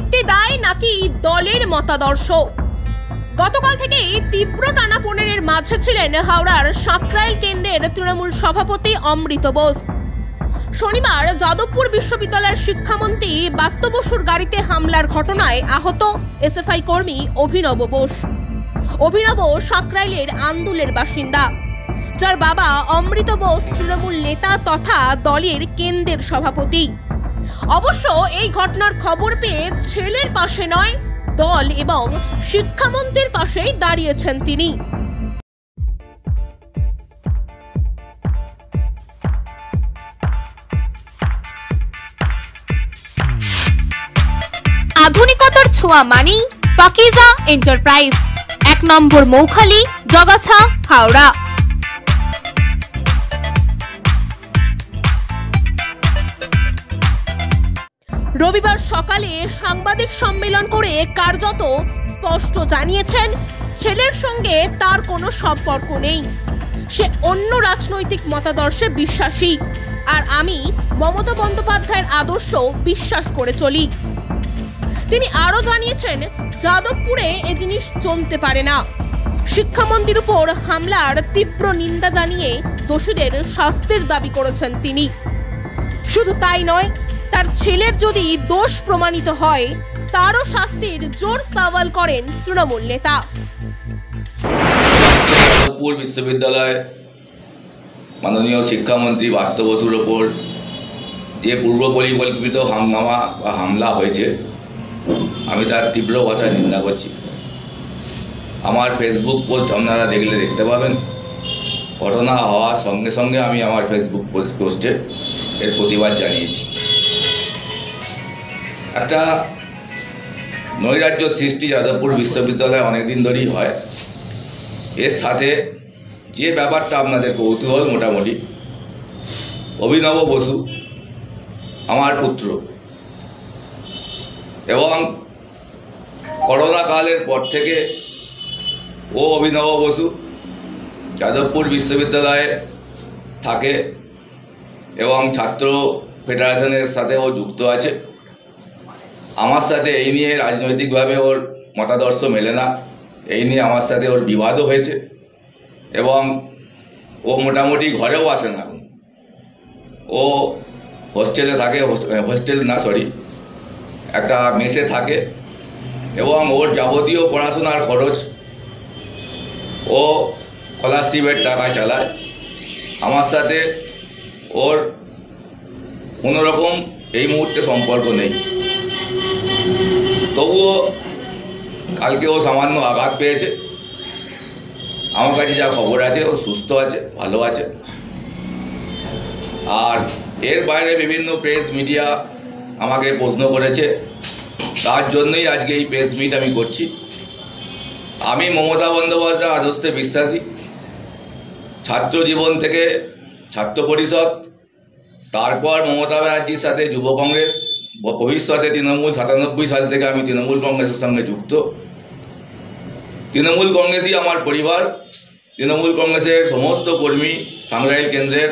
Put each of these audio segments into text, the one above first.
ব্যক্তি দায় নাকি দলের মতাদর্শ? গতকাল থেকে তীব্র টানাপোড়েনের মাঝে ছিলেন হাওড়ার সাঁকরাইল কেন্দ্রের তৃণমূল সভাপতি অমৃত বোস। শনিবার যাদবপুর বিশ্ববিদ্যালয়ের শিক্ষামন্ত্রী ব্রাত্য বসুর গাড়িতে হামলার ঘটনায় আহত এসএফআই কর্মী অভিনব বোস। অভিনব সাঁকরাইলের আন্দুলের বাসিন্দা, যার বাবা অমৃত বোস তৃণমূল নেতা তথা দলের কেন্দ্রের সভাপতি। অবশ্য এই ঘটনার খবর পেয়ে ছেলের পাশে নয়, দল এবং শিক্ষামন্ত্রীর পাশেই দাঁড়িয়েছেন তিনি। আধুনিকতার ছোঁয়া মানি পাকিজা এন্টারপ্রাইজ, 1 নম্বর মৌখালি, জগাছা, হাওড়া। রবিবার সকালে সাংবাদিক সম্মেলন করে কার্যত স্পষ্ট জানিয়েছেন ছেলের সঙ্গে তার কোনো সম্পর্ক নেই, সে অন্য রাজনৈতিক মতাদর্শে বিশ্বাসী, আর আমি মমতা বন্দ্যোপাধ্যায়ের আদর্শ বিশ্বাস করে চলি। তিনি আরো জানিয়েছেন যাদবপুরে এ জিনিস চলতে পারে না। শিক্ষামন্ত্রীর উপর হামলার তীব্র নিন্দা জানিয়ে দোষীদের শাস্তির দাবি করেছেন তিনি। শুধু তাই নয়, তার ছেলের যদি দোষ প্রমাণিত হয় তারও শাস্তির জোর সওয়াল করেন তৃণমূল নেতা। যাদবপুর বিশ্ববিদ্যালয় মাননীয় শিক্ষামন্ত্রী ব্রাত্য বসুর ওপর যে পূর্ব পরিকল্পিত হাঙ্গামা বা হামলা হয়েছে, আমি তার তীব্র ভাষায় নিন্দা করছি। আমার ফেসবুক পোস্ট আপনারা দেখলে দেখতে পাবেন। ঘটনা হওয়ার সঙ্গে সঙ্গে আমি আমার ফেসবুক পোস্টে এর প্রতিবাদ জানিয়েছি। একটা নৈরাজ্য সৃষ্টি যাদবপুর বিশ্ববিদ্যালয়ে অনেকদিন ধরেই হয়। এর সাথে যে ব্যাপারটা আপনাদের কৌতূহল, মোটামুটি অভিনব বসু আমার পুত্র, এবং করোনা কালের পর থেকে ও অভিনব বসু যাদবপুর বিশ্ববিদ্যালয়ে থাকে এবং ছাত্র ফেডারেশনের সাথে ও যুক্ত আছে। আমার সাথে এই নিয়ে রাজনৈতিকভাবে ওর মতাদর্শ মেলে না, এই নিয়ে আমার সাথে ওর বিবাদও হয়েছে, এবং ও মোটামুটি ঘরেও আসে না। ও হোস্টেলে থাকে, একটা মেসে থাকে, এবং ওর যাবতীয় পড়াশোনার খরচ ও স্কলারশিপের টাকা চালায়। আমার সাথে ওর কোনো রকম এই মুহূর্তে সম্পর্ক নেই। তবুও কালকে ও সামান্য আঘাত পেয়েছে। আমার কাছে যা খবর আছে ও সুস্থ আছে, ভালো আছে। আর এর বাইরে বিভিন্ন প্রেস মিডিয়া আমাকে প্রশ্ন করেছে, তার জন্যই আজকে এই প্রেস মিট আমি করছি। আমি মমতা বন্দ্যোপাধ্যায়ের আদর্শে বিশ্বাসী। ছাত্র জীবন থেকে ছাত্র পরিষদ, তারপর মমতা ব্যানার্জির সাথে যুব কংগ্রেস, ভবিষ্যতে তৃণমূল। 97 সাল থেকে আমি তৃণমূল কংগ্রেসের সঙ্গে যুক্ত। তৃণমূল কংগ্রেসই আমার পরিবার। তৃণমূল কংগ্রেসের সমস্ত কর্মী, সাঁকরাইল কেন্দ্রের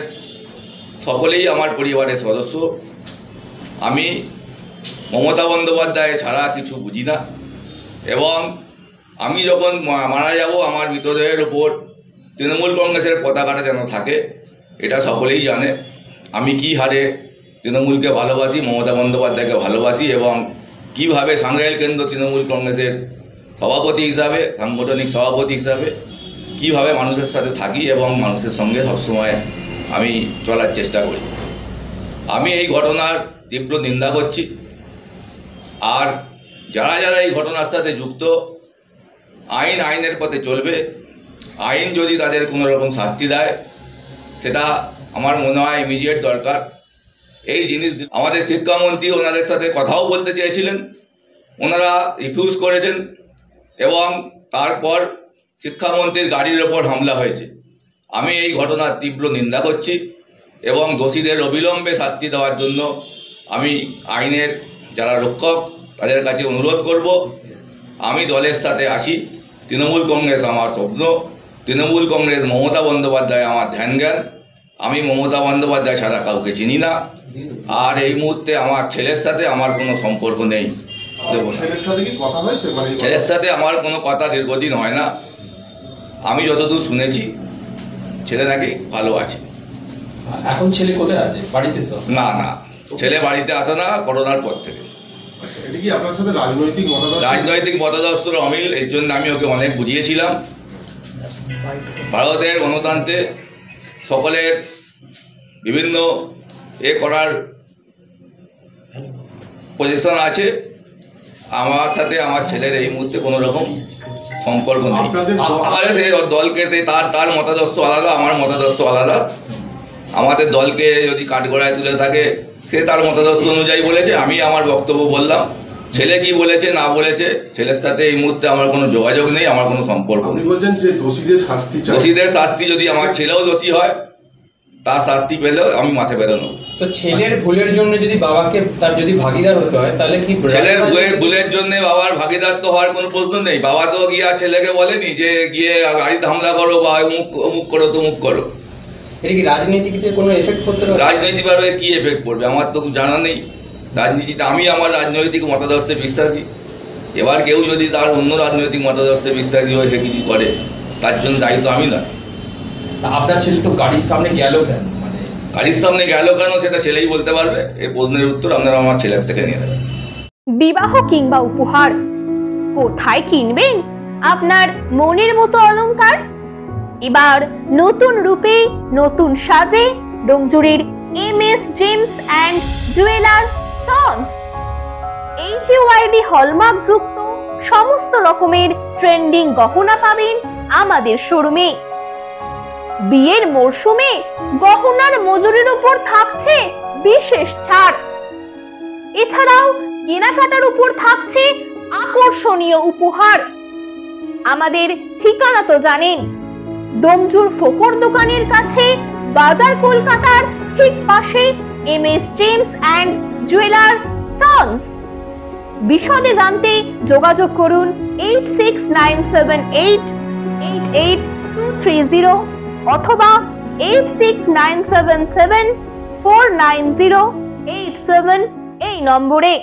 সকলেই আমার পরিবারের সদস্য। আমি মমতা বন্দ্যোপাধ্যায় ছাড়া কিছু বুঝি না, এবং আমি যখন মারা যাব আমার মৃতদেহের উপর তৃণমূল কংগ্রেসের পতাকাটা যেন থাকে, এটা সকলেই জানে। আমি কি হারে তৃণমূলকে ভালোবাসি, মমতা বন্দ্যোপাধ্যায়কে ভালোবাসি, এবং কিভাবে সাঁকরাইল কেন্দ্র তৃণমূল কংগ্রেসের সভাপতি হিসাবে, সাংগঠনিক সভাপতি হিসাবে কিভাবে মানুষের সাথে থাকি এবং মানুষের সঙ্গে সবসময় আমি চলার চেষ্টা করি। আমি এই ঘটনার তীব্র নিন্দা করছি। আর যারা যারা এই ঘটনার সাথে যুক্ত, আইনের পথে চলবে। আইন যদি তাদের কোনো রকম শাস্তি দেয়, সেটা আমার মনে হয় ইমিডিয়েট দরকার। এই জিনিস আমাদের শিক্ষামন্ত্রী ওনাদের সাথে কথাও বলতে চেয়েছিলেন, ওনারা রিফিউজ করেছেন, এবং তারপর শিক্ষামন্ত্রীর গাড়ির ওপর হামলা হয়েছে। আমি এই ঘটনার তীব্র নিন্দা করছি, এবং দোষীদের অবিলম্বে শাস্তি দেওয়ার জন্য আমি আইনের যারা রক্ষক তাদের কাছে অনুরোধ করব। আমি দলের সাথে আসি। তৃণমূল কংগ্রেস আমার স্বপ্ন। তৃণমূল কংগ্রেস, মমতা বন্দ্যোপাধ্যায় আমার ধ্যান জ্ঞান। আমি মমতা বন্দ্যোপাধ্যায় ছাড়া কাউকে চিনি না। আর এই মুহূর্তে আমার ছেলের সাথে আমার কোনো সম্পর্ক নেই। ছেলের সাথে কি কথা হয়েছে? ছেলের সাথে আমার কোনো কথা দীর্ঘদিন হয় না। আমি যতদূর শুনেছি ছেলে নাকি ভালো আছে। এখন ছেলে কোথায় আছে? বাড়িতে তো না না, ছেলে বাড়িতে আসে না করোনার পর থেকে। এটা কি আপনার সাথে রাজনৈতিক মতাদর্শ? রাজনৈতিক মতাদর্শের অমিল, এর জন্য আমি ওকে অনেক বুঝিয়েছিলাম। ভারতের গণতন্ত্রে সকলের বিভিন্ন করার পজিশন আছে। আমার সাথে আমার ছেলের এই মুহূর্তে কোনো রকম সম্পর্ক নেই। আমাদের সেই দলকে তার মতাদর্শ আলাদা, আমার মতাদর্শ আলাদা। আমাদের দলকে যদি কাঠগড়ায় তুলে থাকে সে তার মতাদর্শ অনুযায়ী বলেছে, আমি আমার বক্তব্য বললাম। ছেলে কি বলেছে না বলেছে ছেলের সাথে এই মুহূর্তে আমার কোনো যোগাযোগ নেই, আমার কোনো সম্পর্ক নেই। আপনি বলছেন যে দোষীদের শাস্তি চাই। দোষীদের শাস্তি, যদি আমার ছেলেও দোষী হয় তার শাস্তি পেলেও আমি মাথা বেরোনো। তো ছেলের ভুলের জন্য যদি বাবাকে তার যদি ভাগিদার হতে হয় তাহলে কি ছেলের ভুলের জন্য বাবার ভাগিদার তো হওয়ার কোনো প্রশ্ন নেই। বাবা তো গিয়ে ছেলেকে বলেনি যে গিয়ে গাড়িতে হামলা করো বা অমুক করো তমুক করো। এটা কি রাজনীতিতে কোনো এফেক্ট করতে পারে? রাজনৈতিকভাবে কি এফেক্ট পড়বে আমার তো জানা নেই। রাজনীতিতে আমি আমার রাজনৈতিক মতাদর্শে বিশ্বাসী। এবার কেউ যদি তার অন্য রাজনৈতিক মতাদর্শে বিশ্বাসী হয়ে সে কিছু করে তার জন্য দায়িত্ব আমি না। আপনার ছেলে তো গাড়ির সামনে গেল কেন? মানে গাড়ির সামনে গেল কেন সেটা ছেলেই বলতে পারবে। এই প্রশ্নের উত্তর আপনারা আমার ছেলের থেকে নিয়ে নেবেন। বিবাহ কিংবা উপহার কোথায় কিনবেন আপনার মনের মতো অলংকার? এবার নতুন রূপে নতুন সাজে ডোমজুড়ির MS James and jewellers sons. HUID hallmark যুক্ত সমস্ত রকমের ট্রেন্ডিং গহনা পাবেন আমাদের শোরুমে। বিয়ের মরশুমে গহনার মজুরির উপর থাকছে বিশেষ ছাড়। এছাড়াও কেনাকাটার উপর থাকছে আকর্ষণীয় উপহার। আমাদের ঠিকানা তো জানেন, ডোমজুর ফোকর দোকানের কাছে, বাজার কলকাতার ঠিক পাশে MS James and jewellers sons. বিশদে জানতে যোগাযোগ করুন 8697888230 অথবা 8697749087 এই নম্বরে।